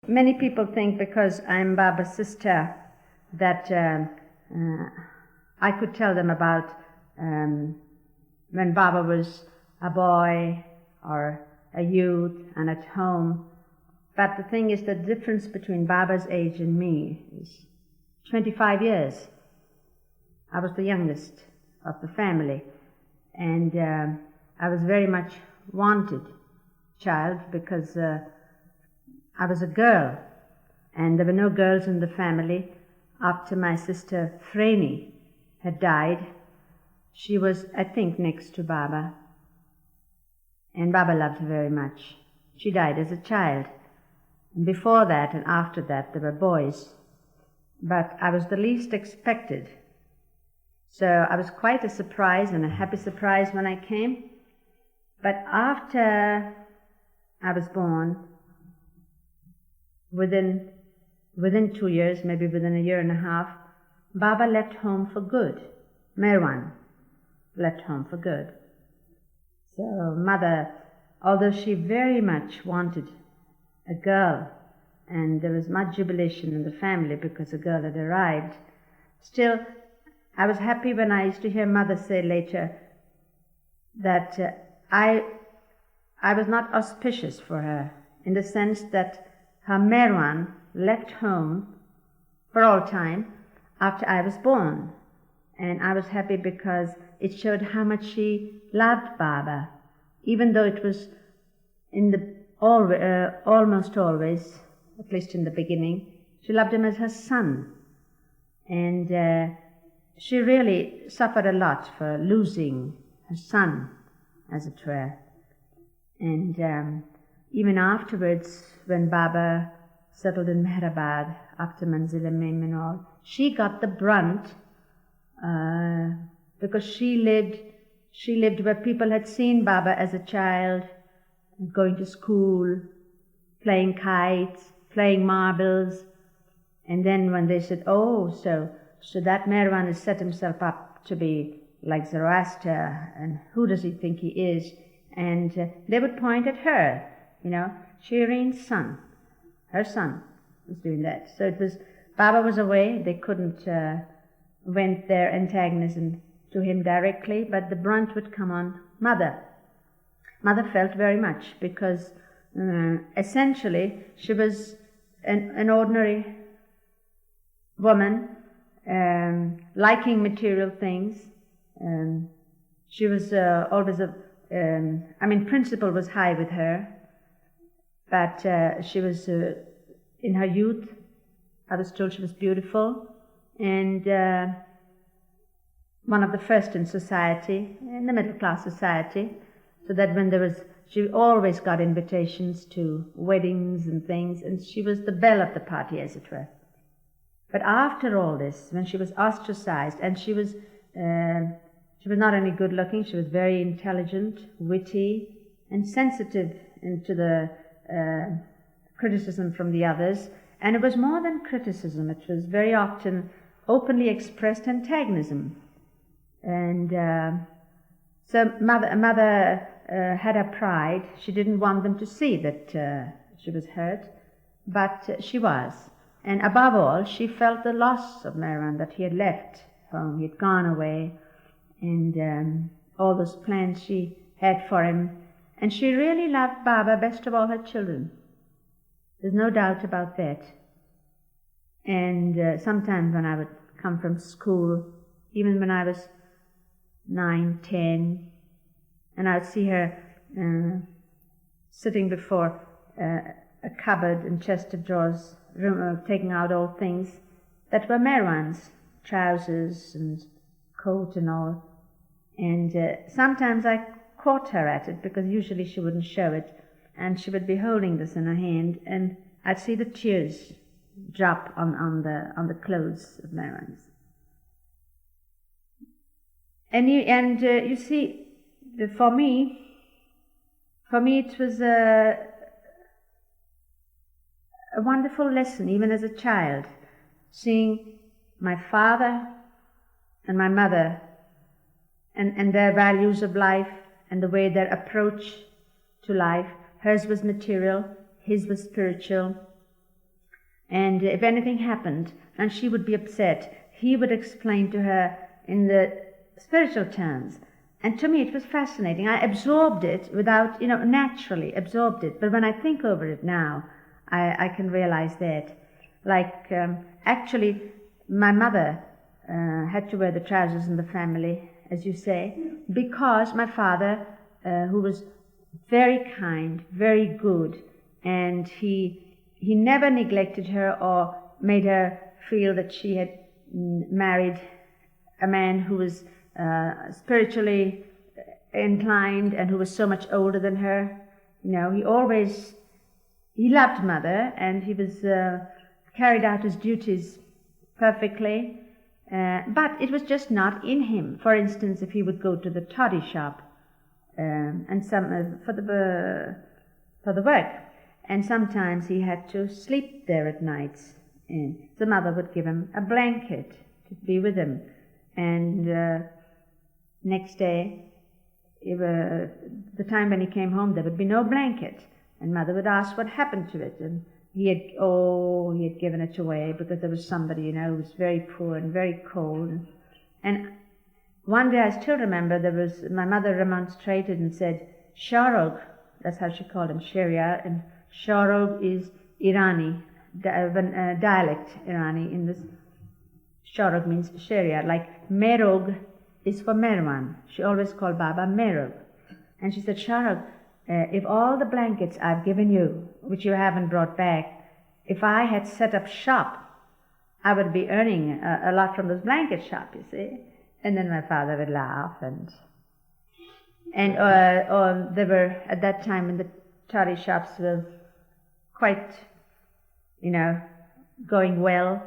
many people think because I'm Baba's sister that I could tell them about when Baba was a boy or a youth and at home. But the thing is, the difference between Baba's age and me is 25 years. I was the youngest of the family, and I was very much wanted child because I was a girl, and there were no girls in the family. After my sister Franny had died, she was, I think, next to Baba, and Baba loved her very much. She died as a child. And before that and after that there were boys, but I was the least expected. So I was quite a surprise, and a happy surprise when I came. But after I was born, within 2 years, maybe within a year and a half, Baba left home for good. Meherwan left home for good. So Mother, although she very much wanted a girl, and there was much jubilation in the family because a girl had arrived, still I was happy when I used to hear Mother say later that I was not auspicious for her, in the sense that her Meherwan left home for all time after I was born. And I was happy because it showed how much she loved Baba, even though it was almost always, at least in the beginning, she loved him as her son. And she really suffered a lot for losing her son, as it were. And even afterwards, when Baba settled in Meherabad after Manzil-e-Mem and all, she got the brunt because she lived where people had seen Baba as a child, going to school, playing kites, playing marbles. And then when they said, oh, so that Meherwan has set himself up to be like Zoroaster, and who does he think he is? And they would point at her, Shireen's son, her son was doing that. So it was, Baba was away, they couldn't vent their antagonism to him directly, but the brunt would come on Mother. Mother felt very much because essentially she was an ordinary woman, liking material things. She was always principle was high with her, but she was, in her youth, I was told she was beautiful, and one of the first in society, in the middle class society, so that when she always got invitations to weddings and things, and she was the belle of the party, as it were. But after all this, when she was ostracized, and she was not only good looking, she was very intelligent, witty, and sensitive to the criticism from the others. And it was more than criticism, it was very often openly expressed antagonism. And so Mother had her pride. She didn't want them to see that she was hurt, but she was. And above all, she felt the loss of Meherwan, that he had left home, he had gone away, and all those plans she had for him. And she really loved Baba best of all her children. There's no doubt about that. And sometimes when I would come from school, even when I was 9, 10, and I would see her sitting before a cupboard and chest of drawers, taking out old things that were Meherwan's, trousers and coat and all. And sometimes I caught her at it, because usually she wouldn't show it, and she would be holding this in her hand, and I'd see the tears drop on the clothes of Meherwan's. And you see, for me it was a wonderful lesson, even as a child, seeing my father and my mother and their values of life and the way their approach to life. Hers was material, his was spiritual, And if anything happened and she would be upset, he would explain to her in the spiritual terms. And to me it was fascinating. I absorbed it without, naturally absorbed it. But when I think over it now, I can realize that. Like, actually, my mother had to wear the trousers in the family, as you say, because my father, who was very kind, very good, and he never neglected her or made her feel that she had married a man who was spiritually inclined and who was so much older than her. He loved mother, and he was carried out his duties perfectly, but it was just not in him. For instance, if he would go to the toddy shop and for the work, and sometimes he had to sleep there at nights, and the mother would give him a blanket to be with him, and next day, the time when he came home, there would be no blanket, and mother would ask what happened to it, and he had given it away because there was somebody, who was very poor and very cold. And one day I still remember my mother remonstrated and said, Sharog, that's how she called him, Sheriar, and Sharog is Irani, dialect Irani. In this, Sharog means Sheriar, like Merog is for Merwan. She always called Baba Merog. And she said, Sharog, if all the blankets I've given you, which you haven't brought back, if I had set up shop, I would be earning a lot from this blanket shop, you see. And then my father would laugh, and there were, at that time, in the toddy shops were quite, going well.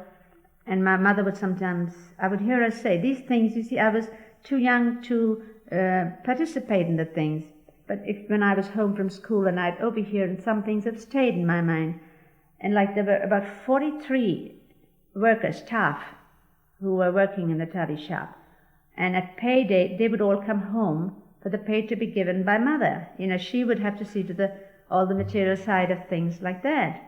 And my mother would sometimes, I would hear her say, these things, you see, I was too young to participate in the things. But when I was home from school and I'd overhear, and some things have stayed in my mind. And like there were about 43 workers, staff, who were working in the toddy shop. And at payday, they would all come home for the pay to be given by mother. She would have to see to all the material side of things like that.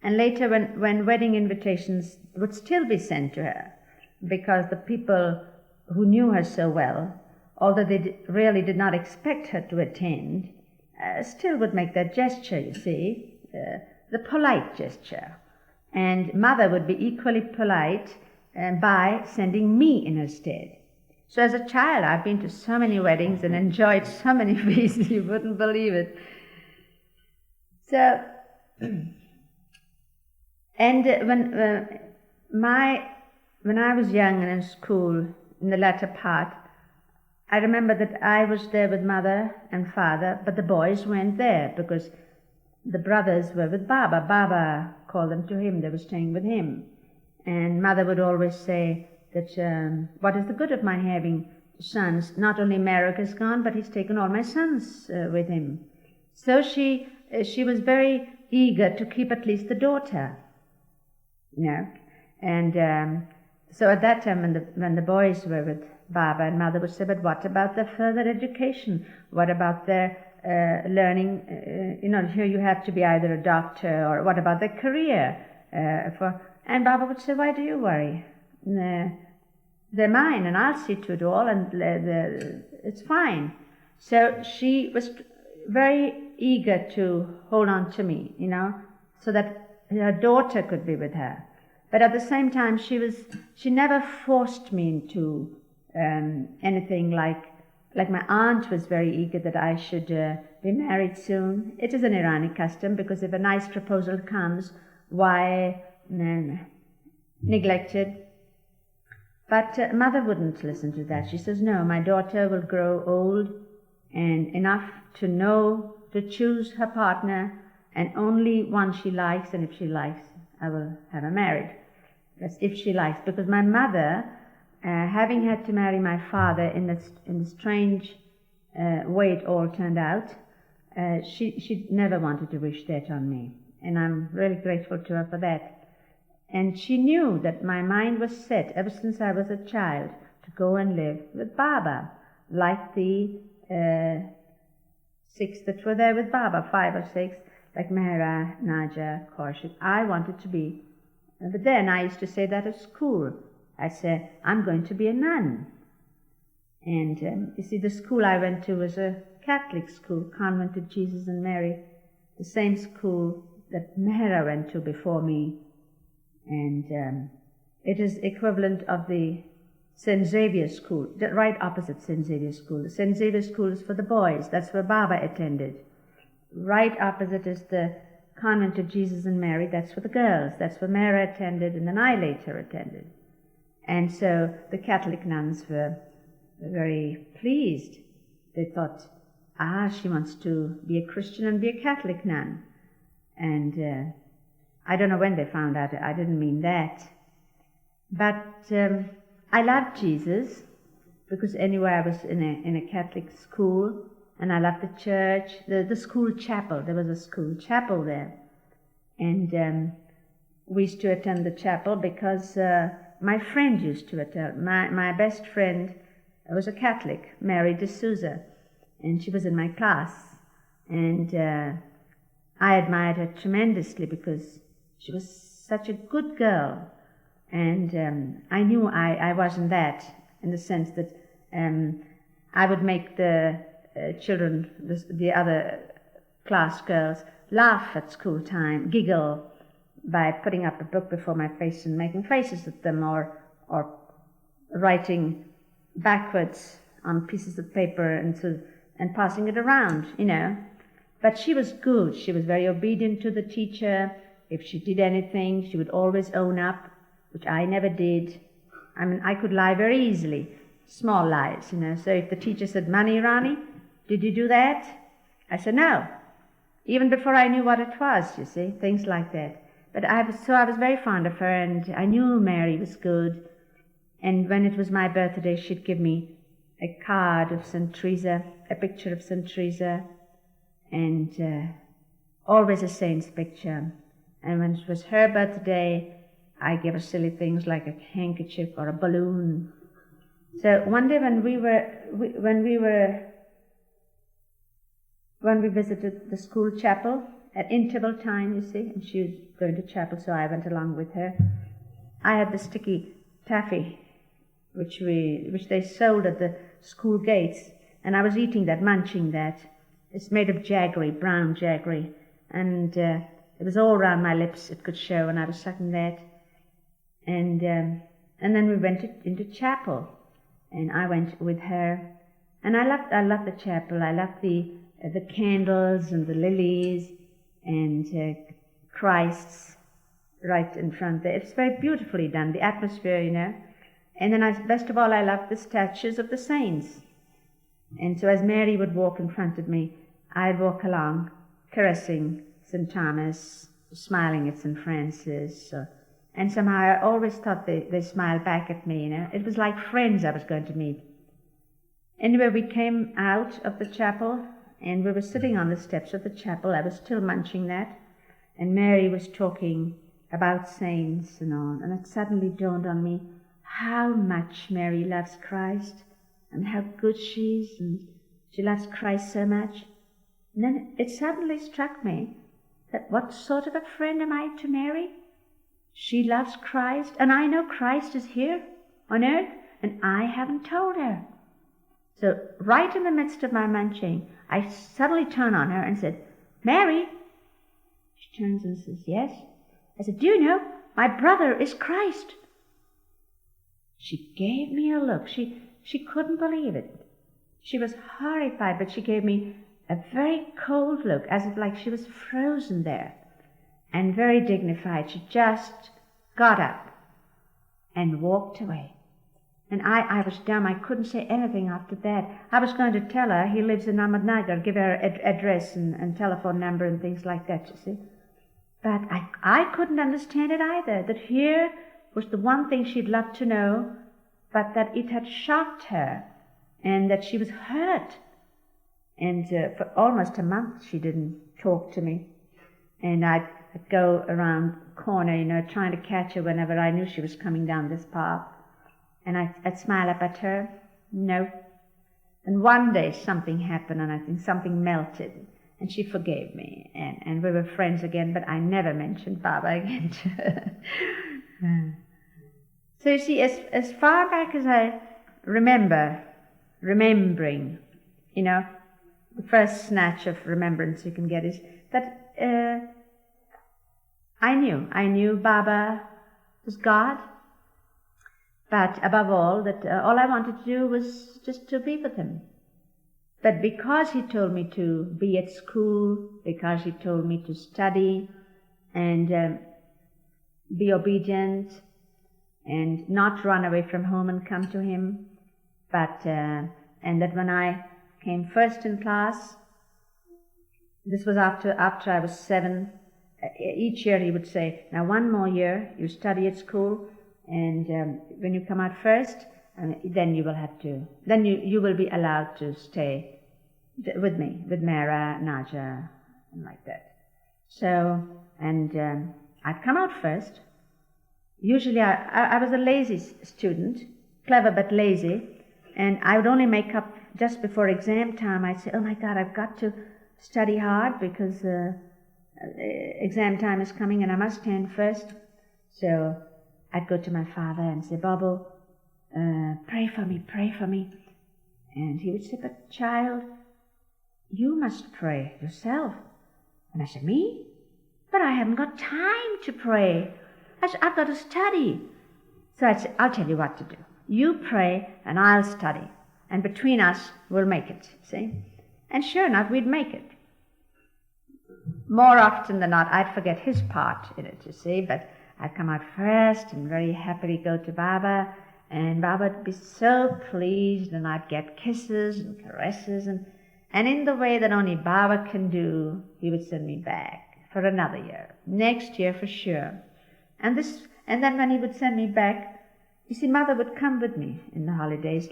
And later, when wedding invitations would still be sent to her, because the people who knew her so well, although they really did not expect her to attend, still would make that gesture, you see, the polite gesture. And mother would be equally polite by sending me in her stead. So as a child, I've been to so many weddings and enjoyed so many feasts, you wouldn't believe it. So, and when I was young and in school, in the latter part, I remember that I was there with mother and father, but the boys weren't there because the brothers were with Baba. Baba called them to him, they were staying with him. And mother would always say that, what is the good of my having sons? Not only Merrick is gone, but he's taken all my sons with him. So she was very eager to keep at least the daughter, And so at that time, when the boys were with Baba, and mother would say, but what about their further education? What about their learning? Here you have to be either a doctor, or what about their career? And Baba would say, why do you worry? They're mine, and I'll see to it all, and it's fine. So she was very eager to hold on to me, so that her daughter could be with her. But at the same time, she never forced me into anything like my aunt was very eager that I should be married soon. It is an Irani custom, because if a nice proposal comes, why neglect it? But mother wouldn't listen to that. She says, no, my daughter will grow old and enough to know, to choose her partner, and only one she likes, and if she likes, I will have her married. That's if she likes, because my mother, having had to marry my father in the strange way it all turned out, she never wanted to wish that on me, and I'm really grateful to her for that. And she knew that my mind was set ever since I was a child to go and live with Baba, like the 6 that were there with Baba, 5 or 6. like Mehra, Naja, Kaushik. I wanted to be, but then I used to say that at school. I said, I'm going to be a nun. And you see, the school I went to was a Catholic school, Convent of Jesus and Mary, the same school that Mehra went to before me. And it is equivalent of the St. Xavier School, right opposite St. Xavier School. The St. Xavier School is for the boys. That's where Baba attended. Right opposite is the Convent of Jesus and Mary. That's for the girls. That's where Mehra attended, and then I later attended. And so the Catholic nuns were very pleased. They thought, she wants to be a Christian and be a Catholic nun. And I don't know when they found out. I didn't mean that. But I loved Jesus, because anyway I was in a Catholic school, and I loved the church, the school chapel. There was a school chapel there. And we used to attend the chapel because my friend used to attend. My best friend was a Catholic, Mary D'Souza, and she was in my class. And I admired her tremendously because she was such a good girl. And I knew I wasn't that, in the sense that I would make the children, the other class girls, laugh at school time, giggle, by putting up a book before my face and making faces at them, or writing backwards on pieces of paper and passing it around, you know. But she was good. She was very obedient to the teacher. If she did anything, she would always own up, which I never did. I mean, I could lie very easily, small lies, you know. So if the teacher said, "Mani Irani, did you do that?" I said, "No," even before I knew what it was, you see, things like that. But I was very fond of her, and I knew Mary was good. And when it was my birthday, she'd give me a card of St. Teresa, a picture of St. Teresa, and always a saint's picture. And when it was her birthday, I gave her silly things like a handkerchief or a balloon. So one day when we visited the school chapel at interval time, you see, and she was going to chapel, so I went along with her. I had the sticky taffy, which they sold at the school gates, and I was eating that, munching that. It's made of jaggery, brown jaggery, and it was all around my lips. It could show, and I was sucking that. And then we went into chapel, and I went with her, and I loved the chapel. I loved the candles and the lilies and Christ's right in front there. It's very beautifully done, the atmosphere, you know. And then best of all, I loved the statues of the saints. And so as Mary would walk in front of me, I'd walk along, caressing St. Thomas, smiling at St. Francis. And somehow I always thought they smiled back at me, you know. It was like friends I was going to meet. Anyway, we came out of the chapel, and we were sitting on the steps of the chapel. I was still munching that. And Mary was talking about saints and all. And it suddenly dawned on me how much Mary loves Christ and how good she is, and she loves Christ so much. And then it suddenly struck me that what sort of a friend am I to Mary? She loves Christ, and I know Christ is here on earth, and I haven't told her. So right in the midst of my munching, I suddenly turned on her and said, "Mary." She turns and says, "Yes." I said, "Do you know, my brother is Christ." She gave me a look. She couldn't believe it. She was horrified, but she gave me a very cold look, as if like she was frozen there, and very dignified. She just got up and walked away. And I was dumb. I couldn't say anything after that. I was going to tell her he lives in Ahmednagar, give her address and telephone number and things like that, you see. But I couldn't understand it either, that here was the one thing she'd love to know, but that it had shocked her, and that she was hurt. And for almost a month she didn't talk to me. And I'd go around the corner, you know, trying to catch her whenever I knew she was coming down this path. And I'd smile up at her. No. And one day something happened, and I think something melted. And she forgave me, and we were friends again, but I never mentioned Baba again to her. So you see, as far back as I remembering, the first snatch of remembrance you can get is that I knew Baba was God, but above all, that all I wanted to do was just to be with him. But because he told me to be at school, because he told me to study and be obedient and not run away from home and come to him, but and that when I came first in class, this was after I was 7, each year he would say, now one more year, you study at school, and when you come out first, then you will have to, then you will be allowed to stay with me, with Meera, Naja, and like that. So, and I'd come out first. Usually I was a lazy student, clever but lazy, and I would only make up just before exam time. I'd say, oh my God, I've got to study hard because exam time is coming and I must stand first. So I'd go to my father and say, Babu, pray for me. And he would say, but child, you must pray yourself. And I said, me? But I haven't got time to pray. I said, I've got to study. So I said, I'll tell you what to do. You pray and I'll study. And between us, we'll make it, see? And sure enough, we'd make it. More often than not, I'd forget his part in it, you see, but I'd come out first and very happily go to Baba, and Baba would be so pleased, and I'd get kisses and caresses, and in the way that only Baba can do, he would send me back for another year, next year for sure. And then when he would send me back, you see, Mother would come with me in the holidays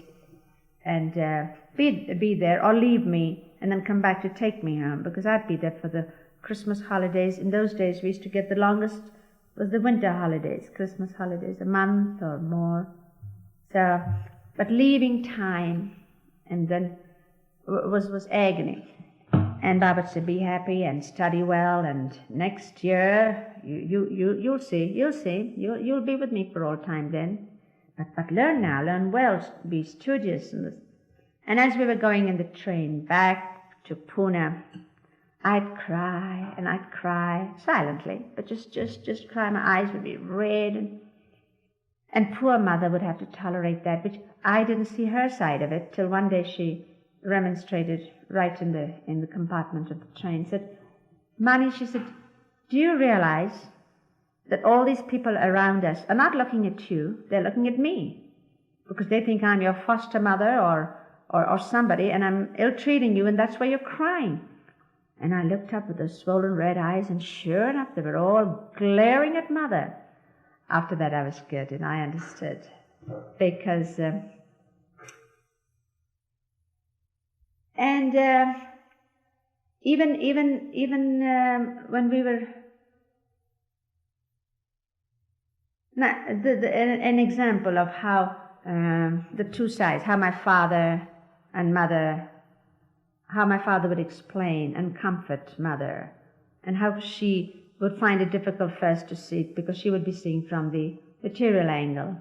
and be there or leave me and then come back to take me home, because I'd be there for the Christmas holidays. In those days we used to get the longest was the winter holidays, Christmas holidays, a month or more. So, but leaving time and then was agony. And Baba said, be happy and study well, and next year you'll see, you'll be with me for all time then. But learn well, be studious. And as we were going in the train back to Pune, I'd cry silently, but just cry. My eyes would be red, and poor Mother would have to tolerate that, which I didn't see her side of it till one day she remonstrated right in the compartment of the train. Said, Mani, she said, do you realize that all these people around us are not looking at you, they're looking at me, because they think I'm your foster mother or somebody, and I'm ill-treating you, and that's why you're crying. And I looked up with those swollen red eyes, and sure enough, they were all glaring at Mother. After that, I was good, and I understood, because even when we were an example of how the two sides, how my father would explain and comfort Mother, and how she would find it difficult first to see it because she would be seeing from the material angle.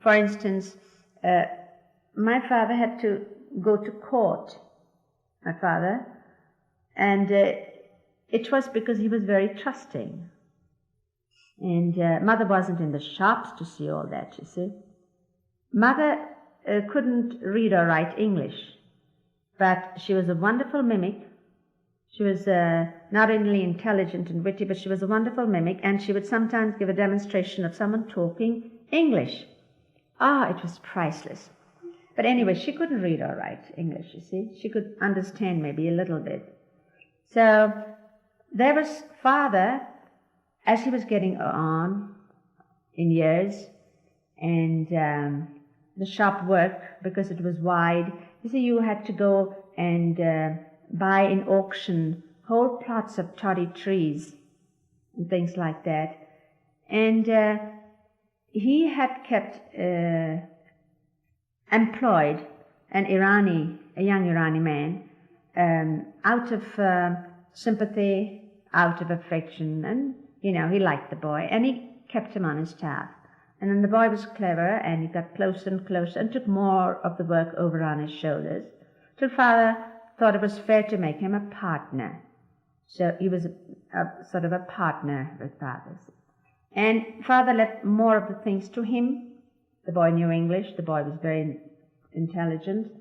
For instance, my father had to go to court, and it was because he was very trusting. And Mother wasn't in the shops to see all that, you see. Mother couldn't read or write English, but she was a wonderful mimic. She was not only intelligent and witty, but she was a wonderful mimic, and she would sometimes give a demonstration of someone talking English. It was priceless. But anyway, she couldn't read or write English, you see. She could understand maybe a little bit. So there was Father, as he was getting on in years, and the shop work, because it was wide, you see, you had to go and buy in auction whole plots of toddy trees and things like that. And he had kept employed a young Irani man, out of sympathy out of affection, and, he liked the boy, and he kept him on his staff. And then the boy was clever, and he got closer and closer and took more of the work over on his shoulders, till Father thought it was fair to make him a partner. So he was a sort of a partner with Father. And Father left more of the things to him. The boy knew English. The boy was very intelligent.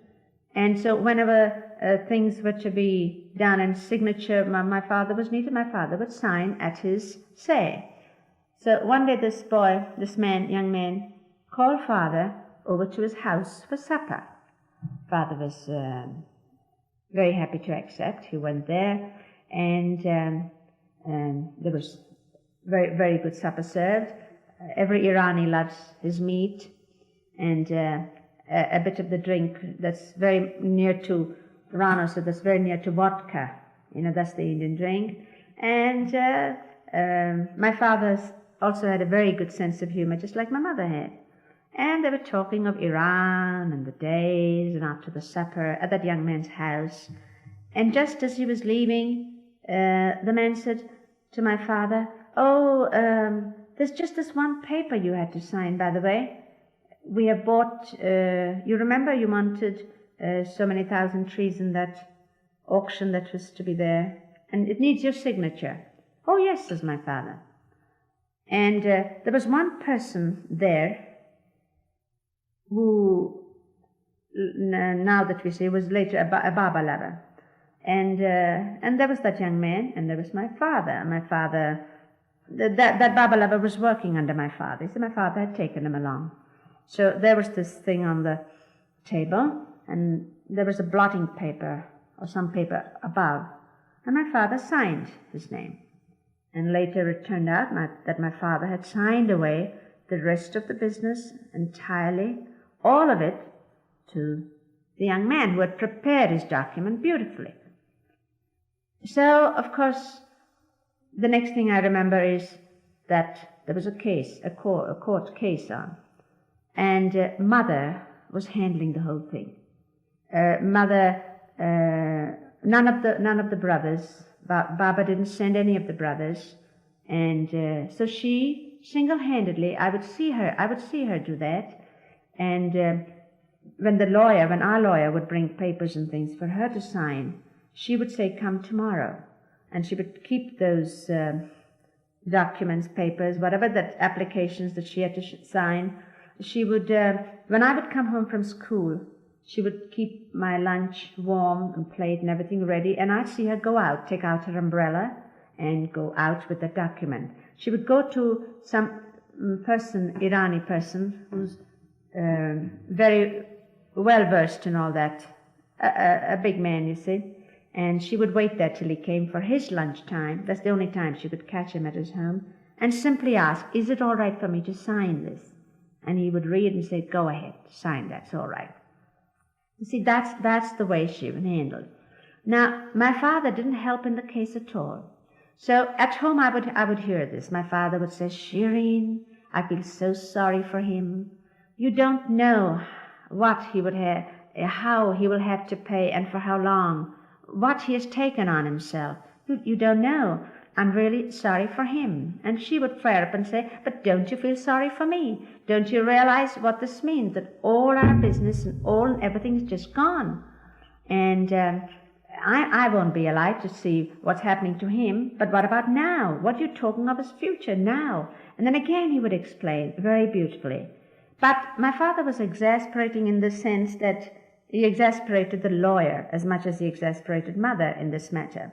And so whenever things were to be done in signature, my father was needed, my father would sign at his say. So one day this young man, called Father over to his house for supper. Father was very happy to accept. He went there, and there was very, very good supper served. Every Irani loves his meat, and a bit of the drink that's very near to Rano, so that's very near to vodka. That's the Indian drink. And my father also had a very good sense of humor, just like my mother had. And they were talking of Iran and the days, and after the supper at that young man's house. And just as he was leaving, the man said to my father, there's just this one paper you had to sign, by the way. We have bought, you remember you wanted so many thousand trees in that auction that was to be there, and it needs your signature. Oh, yes, says my father. And there was one person there who, now that we see, was later a Baba lover. And there was that young man, and there was my father. My father, that Baba lover was working under my father. So my father had taken him along. So there was this thing on the table, and there was a blotting paper or some paper above, and my father signed his name. And later it turned out that my father had signed away the rest of the business entirely, all of it, to the young man who had prepared his document beautifully. So, of course, the next thing I remember is that there was a court case on, and Mother was handling the whole thing. None of the brothers, Baba didn't send any of the brothers, and so she single-handedly, I would see her do that, and when our lawyer would bring papers and things for her to sign, she would say, "Come tomorrow," and she would keep those documents, papers, whatever that applications that she had to sign. She would, when I would come home from school, she would keep my lunch warm and plate and everything ready, and I'd see her go out, take out her umbrella, and go out with the document. She would go to some person, Irani person, who's very well versed in all that, a big man, you see, and she would wait there till he came for his lunchtime. That's the only time she could catch him at his home, and simply ask, "Is it all right for me to sign this?" And he would read and say, "Go ahead, sign, that's all right." You see, that's the way she would handle it. Now, my father didn't help in the case at all. So at home I would hear this. My father would say, "Shireen, I feel so sorry for him. You don't know what he would have, how he will have to pay, and for how long, what he has taken on himself. You don't know. I'm really sorry for him." And she would flare up and say, "But don't you feel sorry for me? Don't you realize what this means, that all our business and everything is just gone? And I won't be alive to see what's happening to him, but what about now? What are you talking of his future now?" And then again he would explain very beautifully. But my father was exasperating in the sense that he exasperated the lawyer as much as he exasperated Mother in this matter.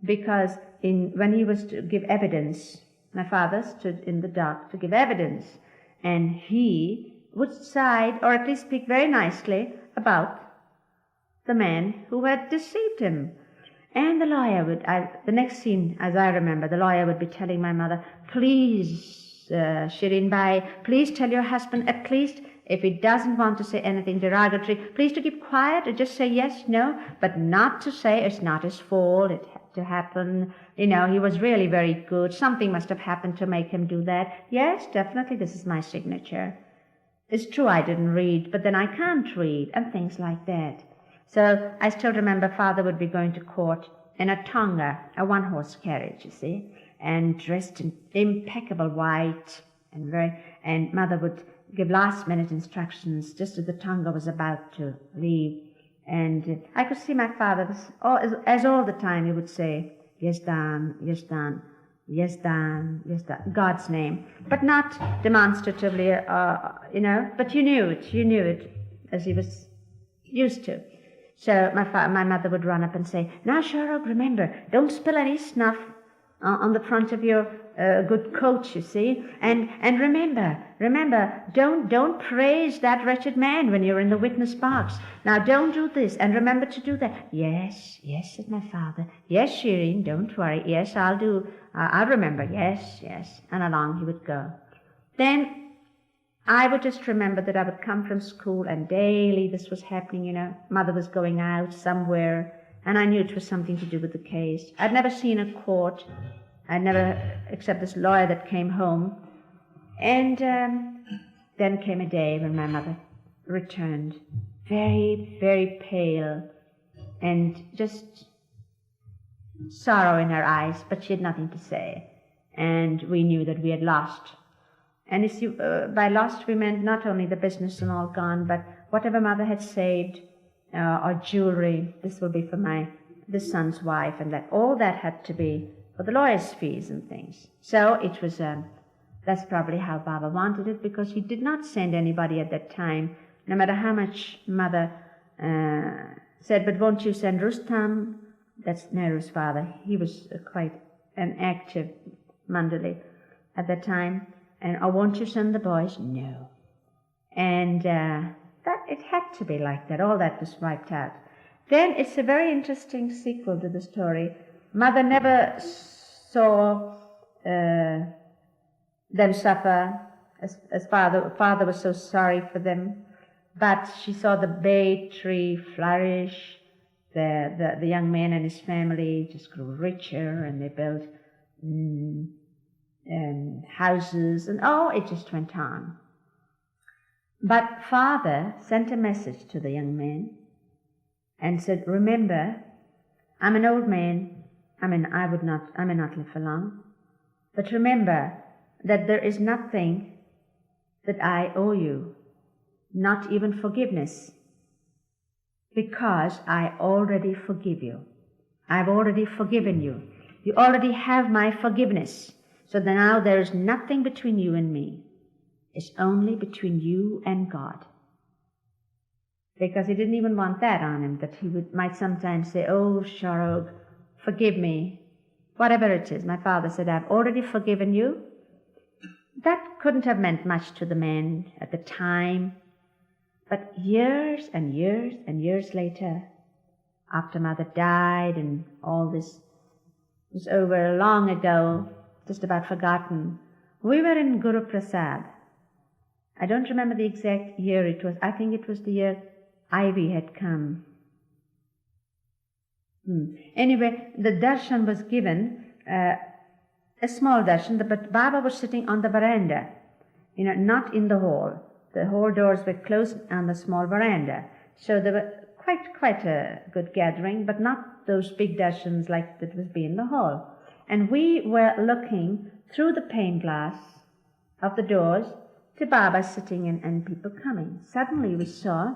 Because when he was to give evidence, my father stood in the dock to give evidence, and he would side, or at least speak very nicely, about the man who had deceived him. And the lawyer would, the next scene, as I remember, the lawyer would be telling my mother, "Please, Shireen Bhai, please tell your husband, at least, if he doesn't want to say anything derogatory, please to keep quiet and just say yes, no, but not to say it's not his fault, it had to happen. He was really very good. Something must have happened to make him do that. Yes, definitely, this is my signature. It's true I didn't read, but then I can't read," and things like that. So I still remember Father would be going to court in a tonga, a one-horse carriage, you see, and dressed in impeccable white, and Mother would give last-minute instructions just as the tonga was about to leave. And I could see my father, as all the time he would say, yes, Dan, yes, Dan, yes, Dan, yes, Dan, God's name, but not demonstratively, but you knew it, as he was used to. So my mother would run up and say, now, Sherlock, remember, don't spill any snuff on the front of your good coat, you see, and remember, don't praise that wretched man when you're in the witness box. Now, don't do this, and remember to do that. Yes, said my father. Yes, Shireen, don't worry. Yes, I'll remember. Yes, and along he would go. Then I would just remember that I would come from school, and daily this was happening, Mother was going out somewhere, and I knew it was something to do with the case. I'd never seen a court. I'd never, except this lawyer that came home. And then came a day when my mother returned, very, very pale, and just sorrow in her eyes, but she had nothing to say. And we knew that we had lost. And you see, by lost we meant not only the business and all gone, but whatever Mother had saved, or jewelry, this will be for this son's wife, and that all that had to be for the lawyer's fees and things. So it was, that's probably how Baba wanted it, because he did not send anybody at that time, no matter how much Mother said, but won't you send Rustam? That's Nehru's father. He was quite an active Mandali at that time. And, oh, won't you send the boys? No. And that it had to be like that. All that was wiped out. Then it's a very interesting sequel to the story. Mother never saw them suffer, as father was so sorry for them, but she saw the bay tree flourish. The young man and his family just grew richer, and they built houses, and it just went on. But father sent a message to the young man and said, remember, I'm an old man. I may not live for long. But remember that there is nothing that I owe you, not even forgiveness, because I already forgive you. I've already forgiven you. You already have my forgiveness. So now there is nothing between you and me. It's only between you and God. Because he didn't even want that on him, that he might sometimes say, oh, Sharog, forgive me. Whatever it is. My father said, I've already forgiven you. That couldn't have meant much to the man at the time. But years and years and years later, after Mother died and all this was over long ago, just about forgotten, we were in Guru Prasad. I don't remember the exact year it was. I think it was the year Ivy had come. Anyway, the darshan was given, a small darshan, but Baba was sitting on the veranda, not in the hall. The hall doors were closed on the small veranda. So there were quite a good gathering, but not those big darshans like that was being in the hall. And we were looking through the pane glass of the doors to Baba sitting and people coming. Suddenly we saw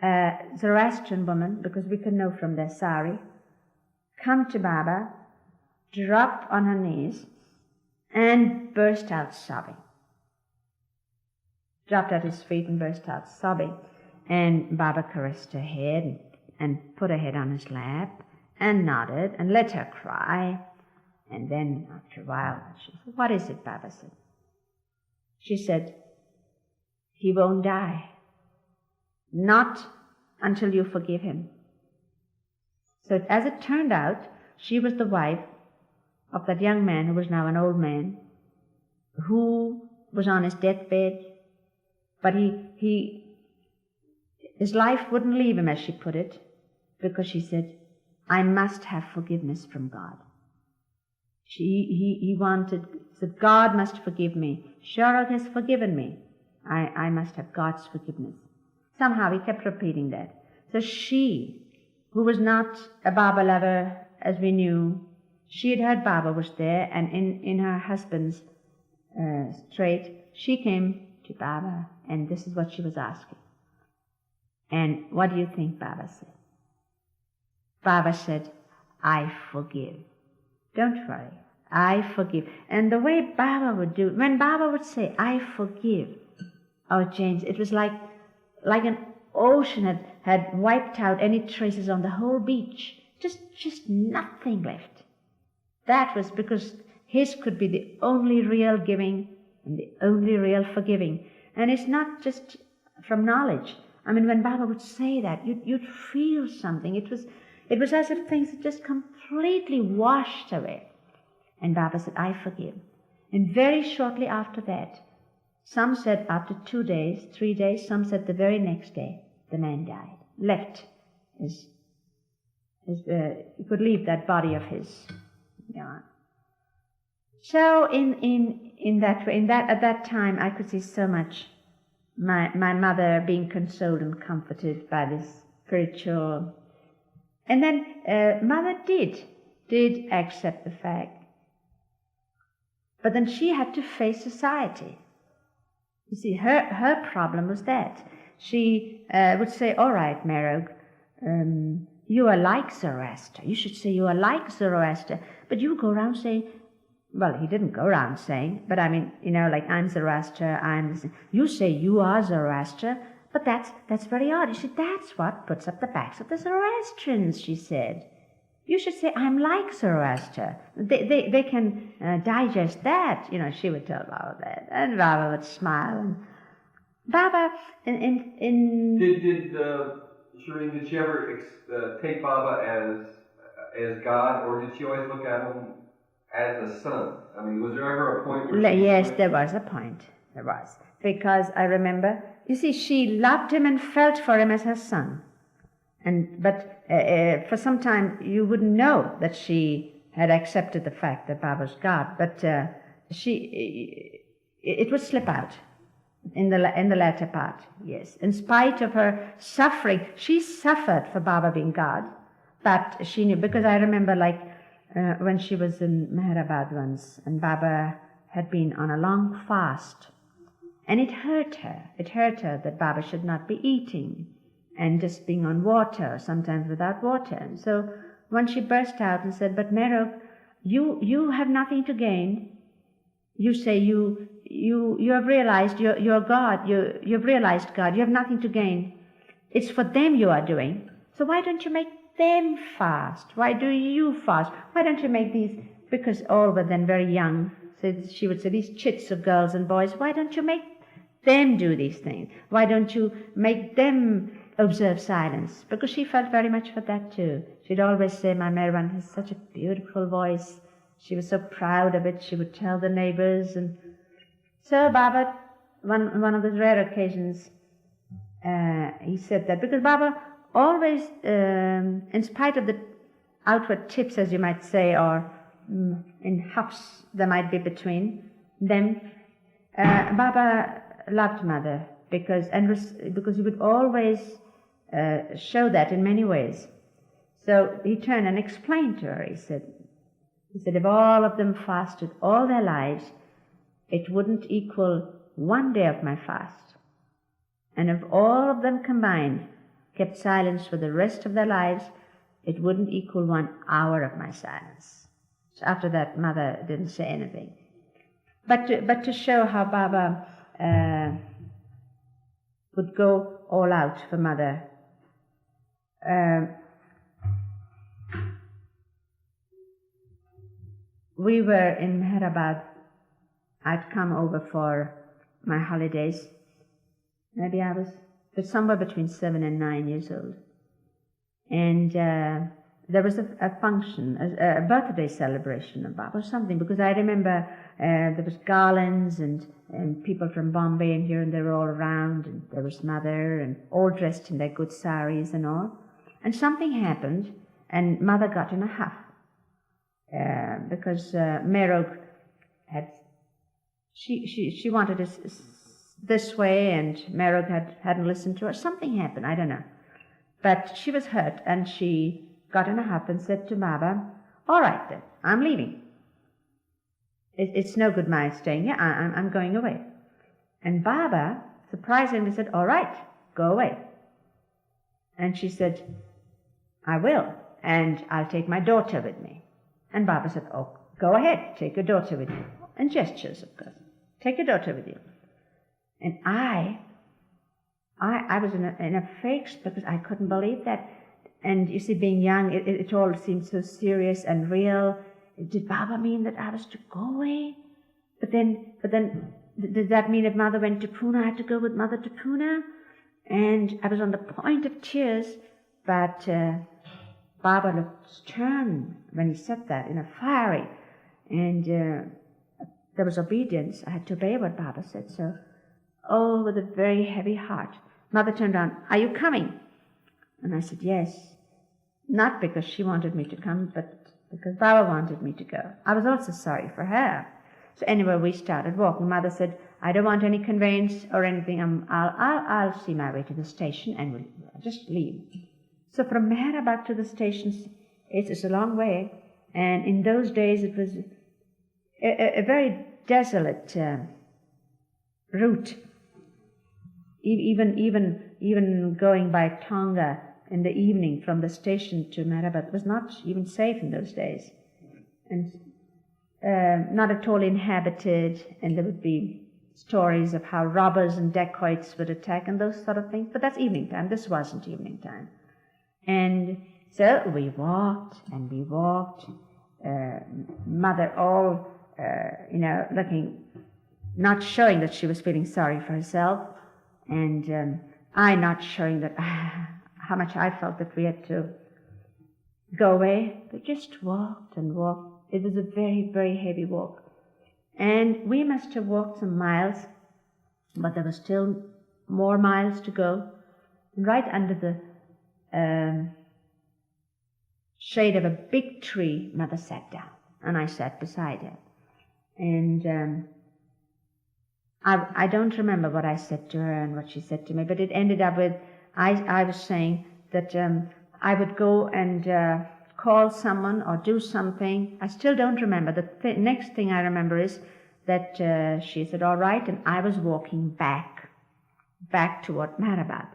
a Zoroastrian woman, because we could know from their sari, come to Baba, drop on her knees, and burst out sobbing. Dropped at his feet and burst out sobbing. And Baba caressed her head and put her head on his lap and nodded and let her cry. And then after a while, she said, what is it, Baba said? She said, he won't die. Not until you forgive him. So as it turned out, she was the wife of that young man who was now an old man, who was on his deathbed, but his life wouldn't leave him, as she put it, because she said, I must have forgiveness from God. He said, God must forgive me. Sharad has forgiven me. I must have God's forgiveness. Somehow he kept repeating that. So she, who was not a Baba lover as we knew, she had heard Baba was there, and in her husband's strait, she came to Baba, and this is what she was asking. And what do you think Baba said? Baba said, I forgive. Don't worry, I forgive. And the way Baba would do, when Baba would say, I forgive, oh, James, it was like an ocean had wiped out any traces on the whole beach. Just nothing left. That was because his could be the only real giving and the only real forgiving. And it's not just from knowledge. I mean, when Baba would say that, you'd feel something. It was as if things had just completely washed away. And Baba said, I forgive. And very shortly after that, some said after 2 days, 3 days, some said the very next day, the man died. Left he could leave that body of his. Yeah. So in that way, at that time, I could see so much my mother being consoled and comforted by this spiritual. And then mother did accept the fact. But then she had to face society. You see, her problem was that. She would say, all right, Merog, you are like Zoroaster. You should say you are like Zoroaster. But you go around saying, well, he didn't go around saying, but I mean, like I'm Zoroaster, you say you are Zoroaster, but that's very odd. You see, that's what puts up the backs of the Zoroastrians, she said. You should say, I'm like Zoroaster. They can digest that. She would tell Baba that. And Baba would smile. And Baba, Shireen, did she ever take Baba as God, or did she always look at him as a son? I mean, was there ever a point where Yes, there was a point. There was. Because I remember, you see, she loved him and felt for him as her son. But for some time, you wouldn't know that she had accepted the fact that Baba was God. But it would slip out in the latter part, yes. In spite of her suffering, she suffered for Baba being God. But she knew, because I remember when she was in Meherabad once, and Baba had been on a long fast, and it hurt her. It hurt her that Baba should not be eating and just being on water, sometimes without water. And so when she burst out and said, but Merog, you have nothing to gain. You say you have realized you're God. You've realized God. You have nothing to gain. It's for them you are doing. So why don't you make them fast? Why do you fast? Why don't you make these, because all were then very young, so she would say, these chits of girls and boys, why don't you make them do these things? Why don't you make them observe silence? Because she felt very much for that too. She'd always say, my Merwan has such a beautiful voice. She was so proud of it. She would tell the neighbors. And so Baba, one of the rare occasions, he said that, because Baba always, in spite of the outward tips, as you might say, or in huffs there might be between them, Baba loved Mother because he would always show that in many ways. So he turned and explained to her. He said, if all of them fasted all their lives, it wouldn't equal 1 day of my fast. And if all of them combined kept silence for the rest of their lives, it wouldn't equal 1 hour of my silence. So after that, Mother didn't say anything. But to show how Baba would go all out for Mother. We were in Meherabad. I'd come over for my holidays. Maybe I was somewhere between 7 and 9 years old. And there was a function, a birthday celebration of Baba or something, because I remember there was garlands and people from Bombay and here and there were all around, and there was Mother and all dressed in their good saris and all. And something happened, and Mother got in a huff. Because Merog she wanted us this way, and Merog hadn't listened to her. Something happened, I don't know. But she was hurt, and she got in a huff and said to Baba, "All right then, I'm leaving. It's no good my staying here, I'm going away." And Baba surprisingly said, "All right, go away." And she said, "I will, and I'll take my daughter with me." And Baba said, "Oh, go ahead, take your daughter with you." And gestures, of course. "Take your daughter with you." And I was in a fix because I couldn't believe that. And you see, being young, it all seemed so serious and real. Did Baba mean that I was to go away? But then, did that mean if Mother went to Pune, I had to go with Mother to Pune? And I was on the point of tears, but Baba looked stern when he said that, fiery. And there was obedience. I had to obey what Baba said. So, with a very heavy heart, Mother turned around, "Are you coming?" And I said, "Yes." Not because she wanted me to come, but because Baba wanted me to go. I was also sorry for her. So anyway, we started walking. Mother said, "I don't want any conveyance or anything. I'll see my way to the station and we'll just leave." So from Meherabad to the station, it's a long way. And in those days, it was a very desolate route. Even going by Tonga in the evening from the station to Meherabad was not even safe in those days. And not at all inhabited, and there would be stories of how robbers and dacoits would attack and those sort of things. But that's evening time. This wasn't evening time. And so we walked and we walked. Mother all, looking, not showing that she was feeling sorry for herself, and I not showing that how much I felt that we had to go away. We just walked and walked. It was a very, very heavy walk. And we must have walked some miles, but there were still more miles to go. And right under the shade of a big tree, Mother sat down, and I sat beside her. And I don't remember what I said to her and what she said to me, but it ended up with, I was saying that I would go and call someone or do something. I still don't remember. The next thing I remember is that she said, "All right," and I was walking back toward Meherabad,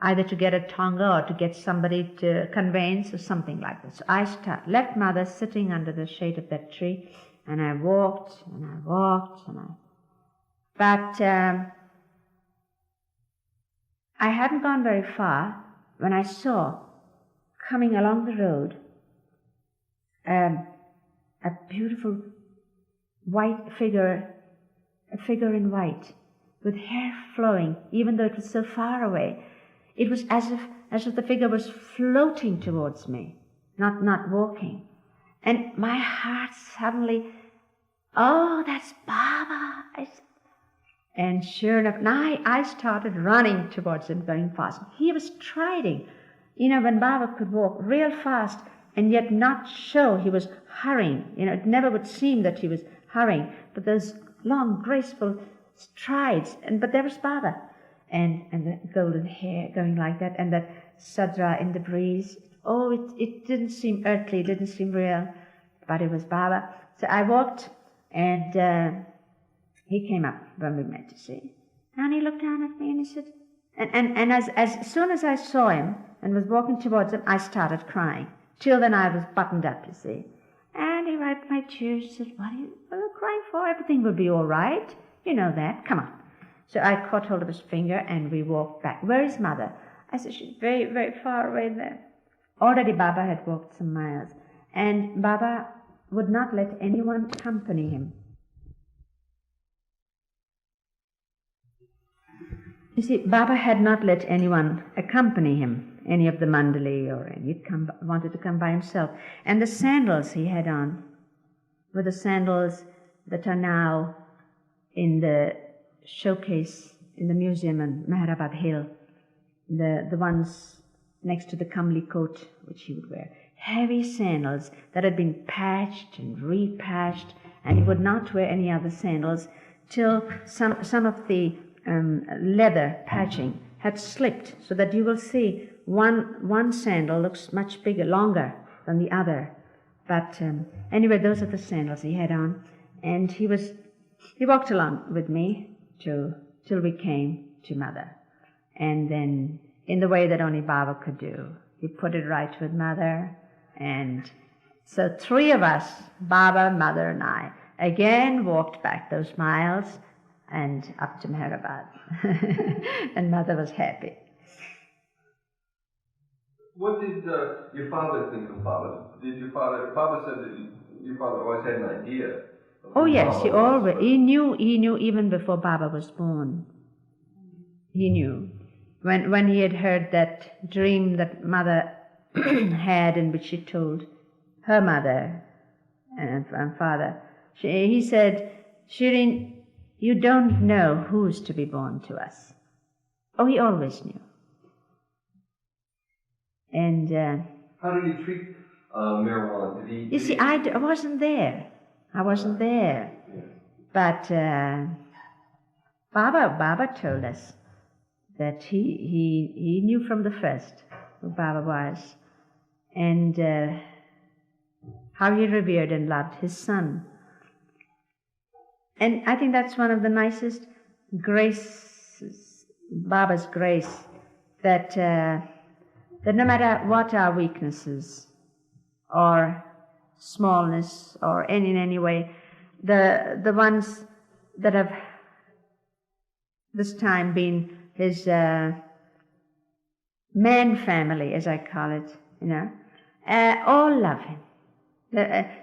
either to get a tonga or to get somebody to conveyance or something like this. So I left Mother sitting under the shade of that tree, and I walked and I walked and but I hadn't gone very far when I saw coming along the road a beautiful white figure, a figure in white, with hair flowing, even though it was so far away. It was as if the figure was floating towards me, not walking. And my heart suddenly, "Oh, that's Baba." And sure enough, now I started running towards him, going fast. He was striding. When Baba could walk real fast and yet not show he was hurrying. It never would seem that he was hurrying, but those long, graceful strides. But there was Baba. And the golden hair going like that, and that sadra in the breeze. Oh, it didn't seem earthly, it didn't seem real, but it was Baba. So I walked, and he came up when we met, you see. And he looked down at me and he said, and as soon as I saw him and was walking towards him, I started crying. Till then I was buttoned up, you see. And he wiped my tears and said, what are you crying for? Everything will be all right. You know that. Come on. So I caught hold of his finger and we walked back. Where is Mother? I said, she's very, very far away there. Already Baba had walked some miles, and Baba would not let anyone accompany him. You see, Baba had not let anyone accompany him, any of the Mandali or any. He wanted to come by himself. And the sandals he had on were the sandals that are now in the showcase in the museum on Meherabad Hill, the ones next to the Kamli coat which he would wear. Heavy sandals that had been patched and repatched, and he would not wear any other sandals till some of the leather patching had slipped, so that you will see one sandal looks much bigger, longer than the other. But anyway, those are the sandals he had on. And he walked along with me till we came to Mother. And then, in the way that only Baba could do, he put it right with Mother. And so 3 of us, Baba, Mother, and I, again walked back those miles and up to Meherabad. And Mother was happy. What did your father think of Baba? Baba said that your father always had an idea. Oh yes, he knew even before Baba was born. He knew. When he had heard that dream that Mother had, in which she told her mother and father, he said, "Shireen, you don't know who's to be born to us." Oh, he always knew. And how did he treat marijuana? You see, I wasn't there. Yes. But Baba told us that he knew from the first who Baba was, and how he revered and loved his son. And I think that's one of the nicest graces, Baba's grace, that no matter what our weaknesses or smallness or in any way, the ones that have this time been his man family, as I call it, all love him.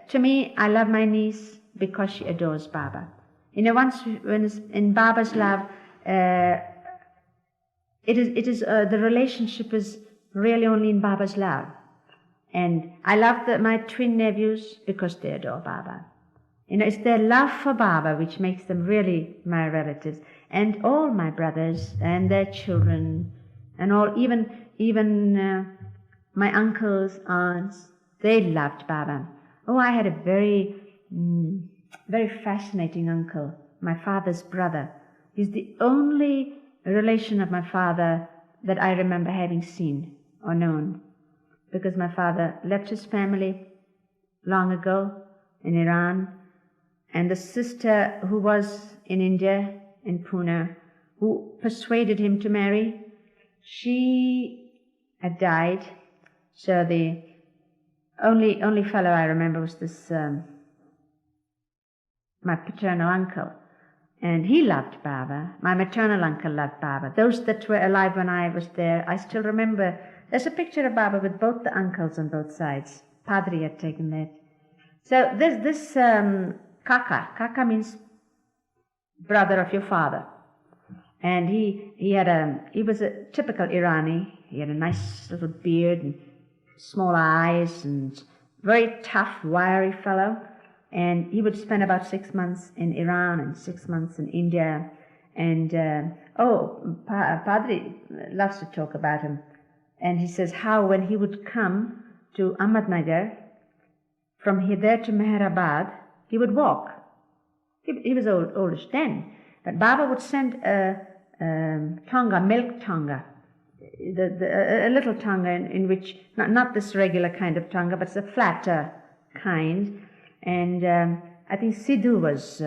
To me, I love my niece because she adores Baba. Once when it's in Baba's love, it is the relationship is really only in Baba's love. And I love my twin nephews because they adore Baba. It's their love for Baba which makes them really my relatives. And all my brothers and their children, and all, even my uncles, aunts, they loved Baba. Oh, I had a very, very fascinating uncle, my father's brother. He's the only relation of my father that I remember having seen or known, because my father left his family long ago in Iran, and the sister who was in India, in Pune, who persuaded him to marry, she had died. So the only fellow I remember was this my paternal uncle, and he loved Baba. My maternal uncle loved Baba. Those that were alive when I was there, I still remember. There's a picture of Baba with both the uncles on both sides. Padri had taken that. So this Kaka means brother of your father, and he was a typical Irani. He had a nice little beard and small eyes, and very tough, wiry fellow. And he would spend about 6 months in Iran and 6 months in India. And Padri loves to talk about him. And he says how when he would come to Ahmednagar, from here there to Meherabad, he would walk. He was oldish then. But Baba would send a tonga, milk tonga, a little tonga in which, not this regular kind of tonga, but it's a flatter kind. And I think Sidhu was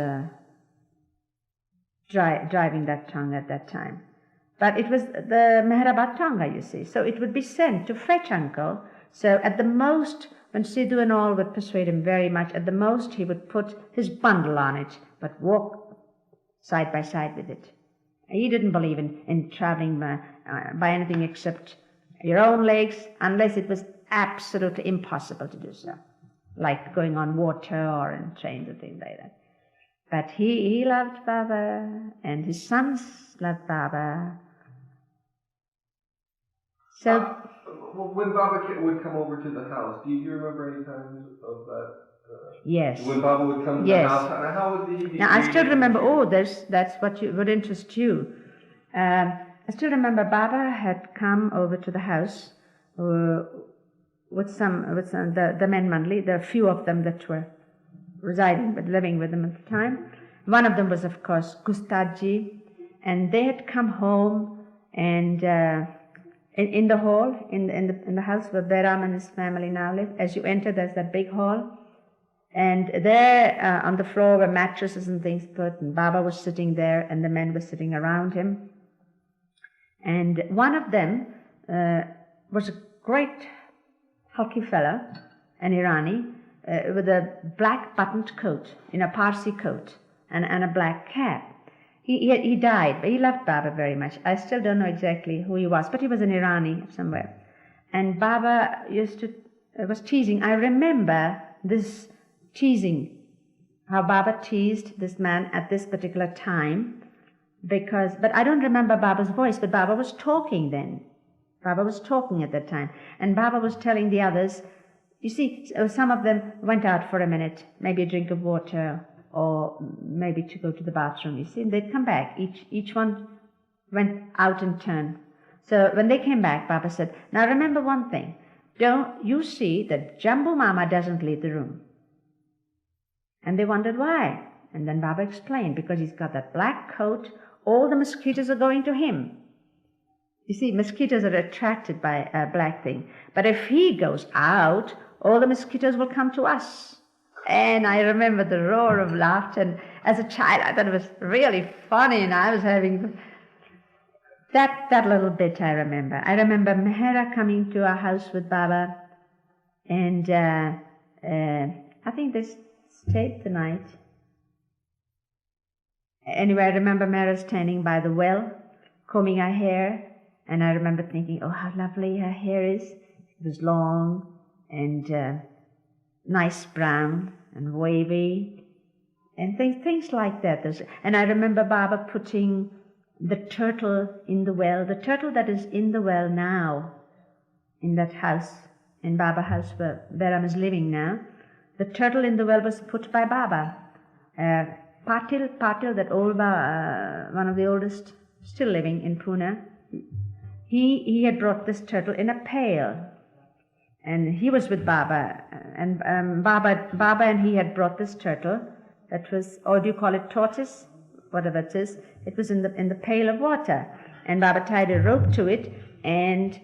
driving that tonga at that time. But it was the Meherabad tonga, you see. So it would be sent to fetch uncle. So at the most, when Sidhu and all would persuade him very much, at the most he would put his bundle on it, but walk side by side with it. He didn't believe in traveling by anything except your own legs, unless it was absolutely impossible to do so, like going on water or in trains and things like that. But he loved Baba, and his sons loved Baba. So when Baba would come over to the house, do you remember any times of that? Yes. When Baba would come to the house, how would he? Now I still remember. That's what would interest you. I still remember Baba had come over to the house with the men Mandali. There are a few of them that were living with them at the time. One of them was, of course, Gustadji, and they had come home, and in the hall, in the house where Behram and his family now live. As you enter, there's that big hall. And there on the floor were mattresses and things put, and Baba was sitting there, and the men were sitting around him. And one of them was a great hulky fellow, an Irani, with a black buttoned coat, in a Parsi coat, and a black cap. He died, but he loved Baba very much. I still don't know exactly who he was, but he was an Irani somewhere. And Baba was teasing. I remember this teasing, how Baba teased this man at this particular time, but I don't remember Baba's voice, but Baba was talking then. Baba was talking at that time. And Baba was telling the others, you see, some of them went out for a minute, maybe a drink of water, or maybe to go to the bathroom, you see, and they'd come back. Each one went out in turn. So when they came back, Baba said, now remember one thing, don't you see that Jambu Mama doesn't leave the room? And they wondered why. And then Baba explained, because he's got that black coat, all the mosquitoes are going to him. You see, mosquitoes are attracted by a black thing. But if he goes out, all the mosquitoes will come to us. And I remember the roar of laughter. And as a child, I thought it was really funny, and I was having that little bit I remember. I remember Mehera coming to our house with Baba, and I think they stayed the night. Anyway, I remember Mehera standing by the well, combing her hair, and I remember thinking, oh, how lovely her hair is. It was long and nice brown and wavy, and things like that. And I remember Baba putting the turtle in the well, the turtle that is in the well now, in that house, in Baba house where Behram is living now. The turtle in the well was put by Baba. Patil, that old one of the oldest still living in Pune, he had brought this turtle in a pail. And he was with Baba, and Baba and he had brought this turtle that was, or do you call it tortoise? Whatever it is. It was in the pail of water. And Baba tied a rope to it and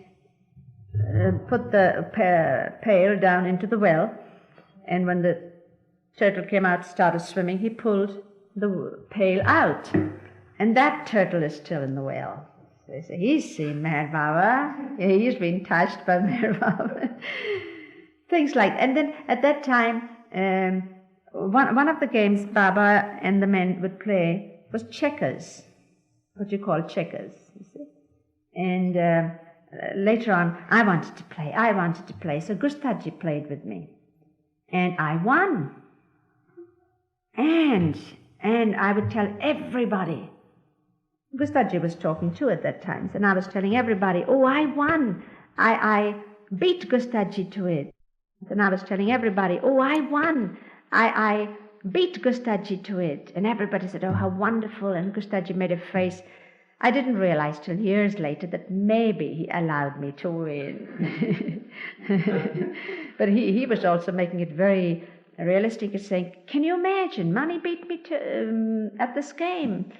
put the pail down into the well. And when the turtle came out, started swimming, he pulled the pail out. And that turtle is still in the well. So they say, he's seen Meher Baba. He's been touched by Meher Baba. Things like that. And then at that time, one of the games Baba and the men would play was checkers, what you call checkers, you see. And later on, I wanted to play. So Gustadji played with me. And I won. And I would tell everybody. Gustadji was talking too at that time, and I was telling everybody, oh, I won. I beat Gustadji to it. And I was telling everybody, oh, I won. I beat Gustadji to it. And everybody said, oh, how wonderful. And Gustadji made a face. I didn't realize till years later that maybe he allowed me to win. But he was also making it very realistic and saying, can you imagine, Mommy beat me at this game?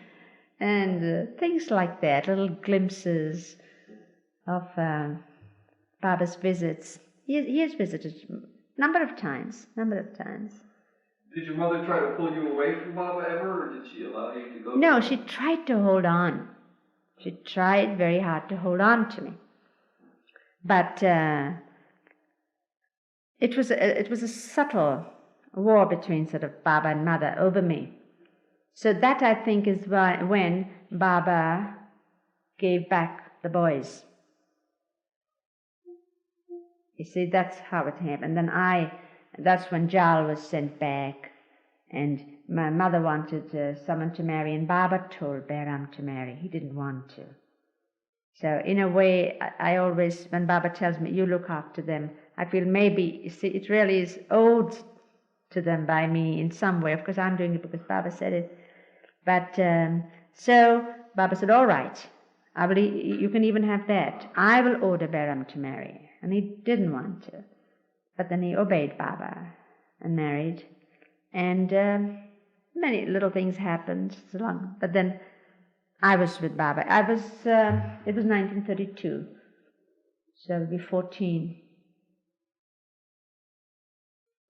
And things like that, little glimpses of Baba's visits. He has visited a number of times. Did your mother try to pull you away from Baba ever, or did she allow you to go? No, she tried to hold on. She tried very hard to hold on to me. But it was a subtle war between sort of Baba and Mother over me. So that, I think, is when Baba gave back the boys. You see, that's how it happened. And then that's when Jal was sent back, and my mother wanted someone to marry, and Baba told Behram to marry. He didn't want to. So in a way, I always, when Baba tells me, you look after them, I feel maybe, you see, it really is owed to them by me in some way. Of course, I'm doing it because Baba said it. But so Baba said, all right, you can even have that. I will order Behram to marry. And he didn't want to. But then he obeyed Baba and married. And many little things happened. But then I was with Baba. It was 1932. So I'll be 14.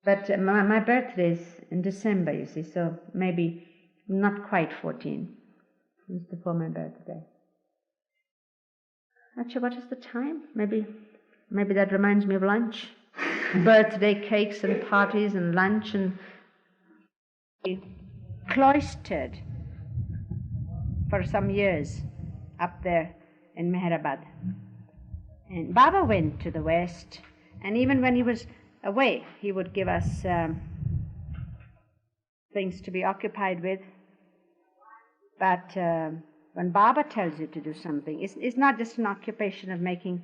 But my birthday is in December, you see, so maybe not quite 14. It's before my birthday. Actually, what is the time? Maybe that reminds me of lunch. Birthday cakes and parties and lunch and cloistered for some years up there in Meherabad. And Baba went to the West, and even when he was away, he would give us things to be occupied with. But when Baba tells you to do something, it's not just an occupation of making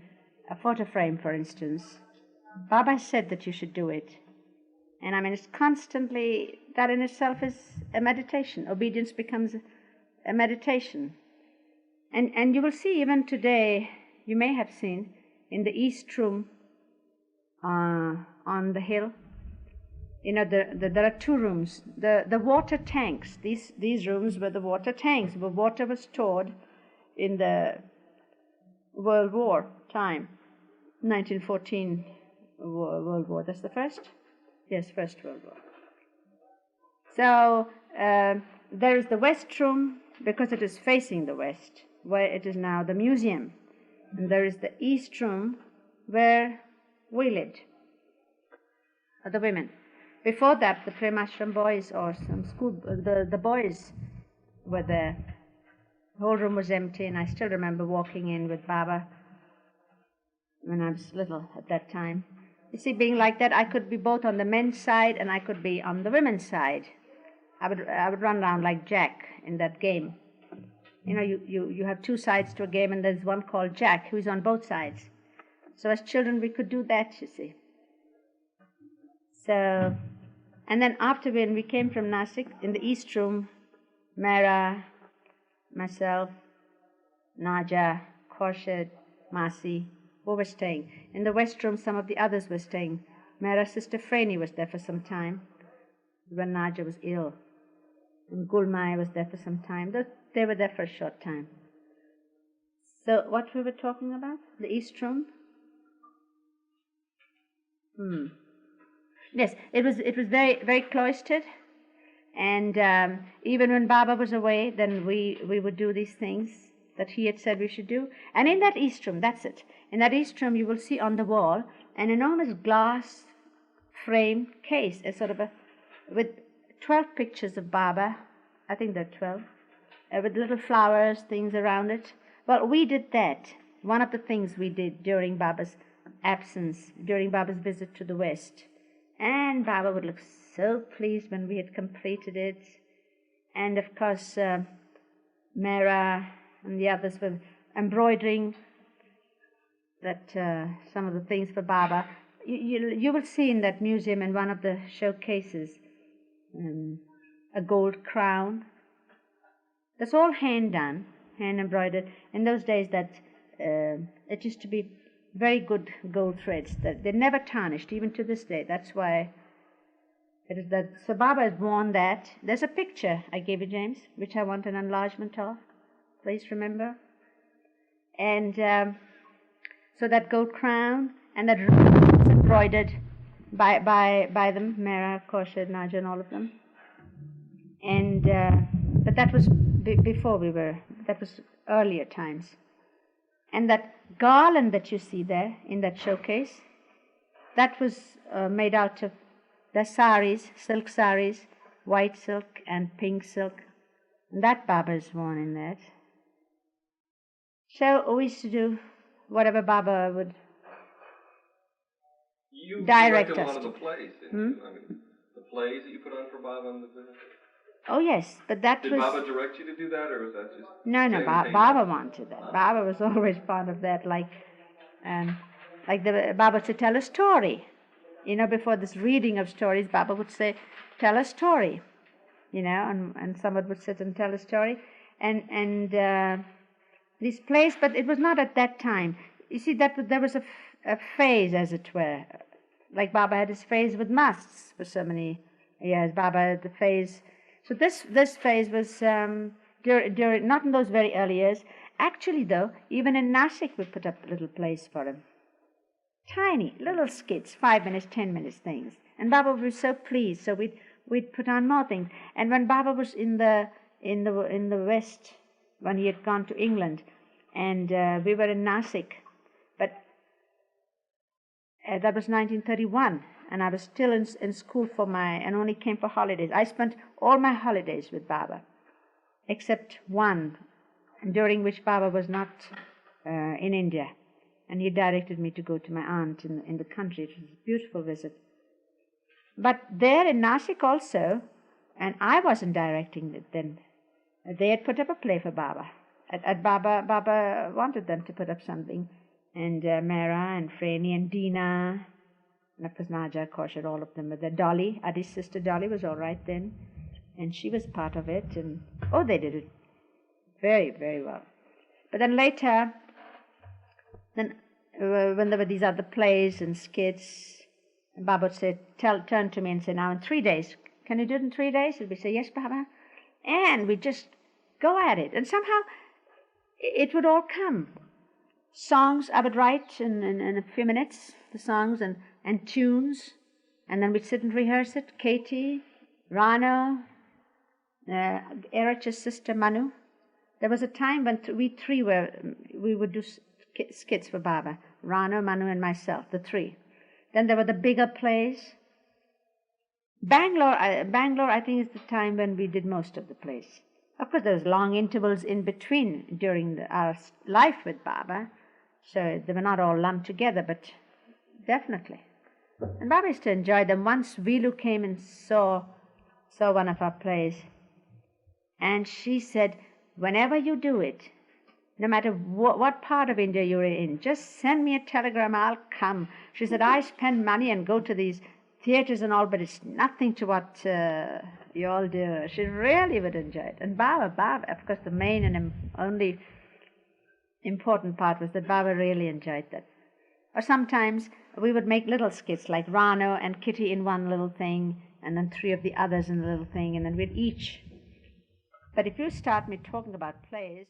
a photo frame, for instance. Baba said that you should do it. And I mean, it's constantly, that in itself is a meditation. Obedience becomes a meditation. And you will see even today, you may have seen, in the East Room on the hill, you know, there are two rooms. The water tanks, these rooms were the water tanks where water was stored in the World War time, 1914 World War. That's the first? Yes, First World War. So there is the West Room, because it is facing the West, where it is now the museum. And there is the East Room, where we lived, the women. Before that, the Premashram boys or some school, the boys were there. The whole room was empty, and I still remember walking in with Baba when I was little at that time. You see, being like that, I could be both on the men's side and I could be on the women's side. I would run around like Jack in that game. You know, you have two sides to a game, and there's one called Jack who's on both sides. So as children, we could do that, you see. So, and then after when we came from Nasik, in the East Room, Mera, myself, Naja, Khorshid, Masi, we were staying. In the West Room, some of the others were staying. Mera's sister Frani was there for some time when Naja was ill. And Gulmai was there for some time. They were there for a short time. So what we were talking about? The East Room? Yes, it was very, very cloistered. And even when Baba was away, then we would do these things that he had said we should do. And in that East Room, that's it. In that East Room, you will see on the wall an enormous glass frame case, with 12 pictures of Baba. I think there are 12, with little flowers, things around it. Well, we did that. One of the things we did during Baba's absence, during Baba's visit to the West. And Baba would look so pleased when we had completed it. And of course, Mera and the others were embroidering that some of the things for Baba. You will see in that museum, in one of the showcases, a gold crown. That's all hand done, hand embroidered. In those days, that it used to be very good gold threads that they never tarnished, even to this day. That's why it is that. So Baba has worn that. There's a picture I gave you, James, which I want an enlargement of. Please remember. And so that gold crown and that was embroidered by them, Mera, Khorshid, Naja, and all of them. And but that was before that was earlier times. And that garland that you see there in that showcase, that was made out of the saris, silk saris, white silk and pink silk. And that Baba is worn in that. So we used to do whatever Baba would direct us. You directed a lot of the plays, didn't you? I mean, the plays that you put on for Baba and the Oh yes, but that Did was... Baba direct you to do that, or was that just... No, Baba wanted that. Baba was always fond of that, like the Baba to tell a story. You know, before this reading of stories, Baba would say, tell a story. You know, and someone would sit and tell a story. And these plays, but it was not at that time. You see, there was a phase, as it were. Like Baba had his phase with masks for so many years. Baba had the phase... So this phase was during, not in those very early years. Actually, though, even in Nasik we put up little plays for him. Tiny little skits, 5 minutes, 10 minutes things. And Baba was so pleased, so we'd put on more things. And when Baba was in the West, when he had gone to England, and we were in Nasik, but that was 1931, and I was still in school and only came for holidays. I spent all my holidays with Baba, except one, during which Baba was not in India. And he directed me to go to my aunt in the country. It was a beautiful visit. But there in Nasik also, and I wasn't directing it then, they had put up a play for Baba. Baba wanted them to put up something. And Mera and Franny and Dina, and of course Naja, Kaushal, all of them were there. Dolly, Adi's sister Dolly was all right then. And she was part of it. And they did it very, very well. But then later, when there were these other plays and skits, Baba would say, turn to me and say, now in 3 days, can you do it in 3 days? And we say, yes, Baba. And we just go at it. And somehow it would all come. Songs, I would write in a few minutes, the songs and tunes. And then we'd sit and rehearse it. Katie, Rano, Erach's sister Manu. There was a time when we would do skits for Baba. Rano, Manu and myself, the three. Then there were the bigger plays. Bangalore, I think, is the time when we did most of the plays. Of course, there was long intervals in between during our life with Baba, so they were not all lumped together, but definitely. And Baba used to enjoy them. Once Vilu came and saw one of our plays, and she said, whenever you do it, no matter what part of India you're in, just send me a telegram, I'll come. She said, I spend money and go to these theatres and all, but it's nothing to what you all do. She really would enjoy it. And Baba, of course, the main and only important part was that Baba really enjoyed that. Or sometimes we would make little skits, like Rano and Kitty in one little thing, and then three of the others in a little thing, and then we'd each. But if you start me talking about plays...